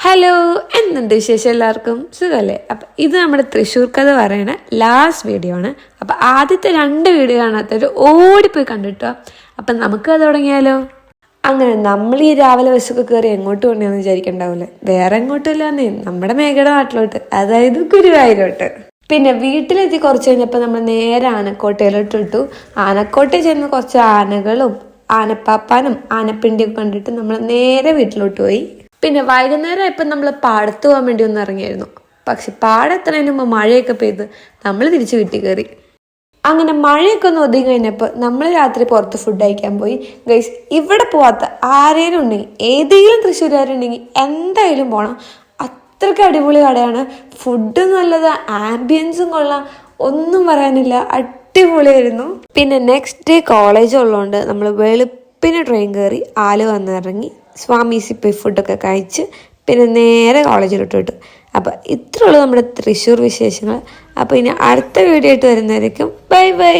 Hello, എന്തുണ്ട് വിശേഷം? എല്ലാവർക്കും സുഖമല്ലേ? അപ്പം ഇത് നമ്മുടെ തൃശ്ശൂർ കഥ പറയണ ലാസ്റ്റ് വീഡിയോ ആണ്. അപ്പം ആദ്യത്തെ 2 വീഡിയോ കാണാത്തവർ ഓടിപ്പോയി കണ്ടിട്ടോ. അപ്പം നമുക്ക് അത് തുടങ്ങിയാലോ? അങ്ങനെ നമ്മൾ ഈ രാവിലെ ബസ്സൊക്കെ കയറി എങ്ങോട്ട് കൊണ്ടുവന്ന് വിചാരിക്കണ്ടാവില്ലേ? വേറെ എങ്ങോട്ടും ഇല്ലാന്നേ, നമ്മുടെ മേഘയുടെ നാട്ടിലോട്ട്, അതായത് ഗുരുവായൂരോട്ട്. പിന്നെ വീട്ടിലെത്തി കുറച്ച് കഴിഞ്ഞപ്പോൾ നമ്മൾ നേരെ ആനക്കോട്ടയിലോട്ട് ഇട്ടു. ആനക്കോട്ടയിൽ ചെന്ന് കുറച്ച് ആനകളും ആനപ്പാപ്പാനും ആനപ്പിണ്ടിയൊക്കെ കണ്ടിട്ട് നമ്മൾ നേരെ വീട്ടിലോട്ട് പോയി. പിന്നെ വൈകുന്നേരം ഇപ്പം നമ്മൾ പാടത്ത് പോകാൻ വേണ്ടി ഒന്ന് ഇറങ്ങിയായിരുന്നു. പക്ഷെ പാടെത്തുന്നതിന് മുമ്പ് മഴയൊക്കെ പെയ്ത് നമ്മൾ തിരിച്ച് വീട്ടിൽ കയറി. അങ്ങനെ മഴയൊക്കെ ഒന്ന് ഒതുങ്ങി കഴിഞ്ഞപ്പോൾ നമ്മൾ രാത്രി പുറത്ത് ഫുഡ് കഴിക്കാൻ പോയി. ഗൈസ്, ഇവിടെ പോവാത്ത ആരേലും ഉണ്ടെങ്കിൽ, ഏതെങ്കിലും തൃശ്ശൂരുകാരുണ്ടെങ്കിൽ എന്തായാലും പോകണം. അത്രയ്ക്ക് അടിപൊളി കടയാണ്. ഫുഡ് നല്ലത്, ആംബിയൻസും കൊള്ളാം, ഒന്നും പറയാനില്ല, അടിപൊളിയായിരുന്നു. പിന്നെ നെക്സ്റ്റ് ഡേ കോളേജ് ഉള്ളതുകൊണ്ട് നമ്മൾ വെളുപ്പിന് ട്രെയിൻ കയറി ആലുവ വന്നിറങ്ങി സ്വാമീസി പോയി ഫുഡൊക്കെ കഴിച്ച് പിന്നെ നേരെ കോളേജിലോട്ട് വിട്ടു. അപ്പോൾ ഇത്രയുള്ളൂ നമ്മുടെ തൃശ്ശൂർ വിശേഷങ്ങൾ. അപ്പോൾ ഇനി അടുത്ത വീഡിയോ ആയിട്ട് വരുന്നതായിരിക്കും. Bye bye.